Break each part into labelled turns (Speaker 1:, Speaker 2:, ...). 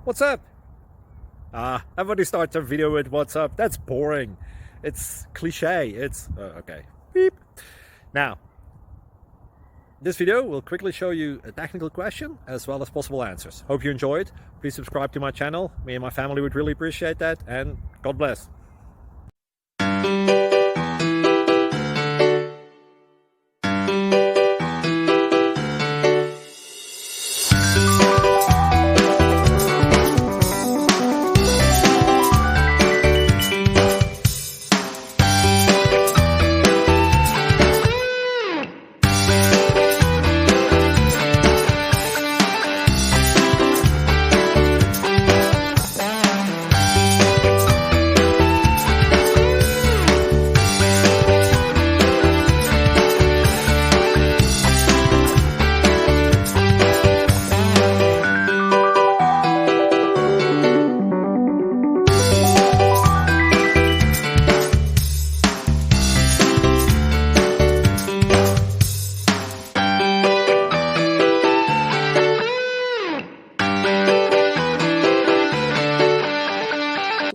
Speaker 1: What's up? Everybody starts a video with what's up. That's boring. It's cliche. It's okay. Beep. Now, this video will quickly show you a technical question as well as possible answers. Hope you enjoyed. Please subscribe to my channel. Me and my family would really appreciate that, and God bless.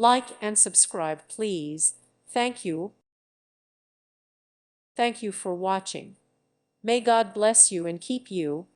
Speaker 2: Like and subscribe, please. Thank you. Thank you for watching. May God bless you and keep you.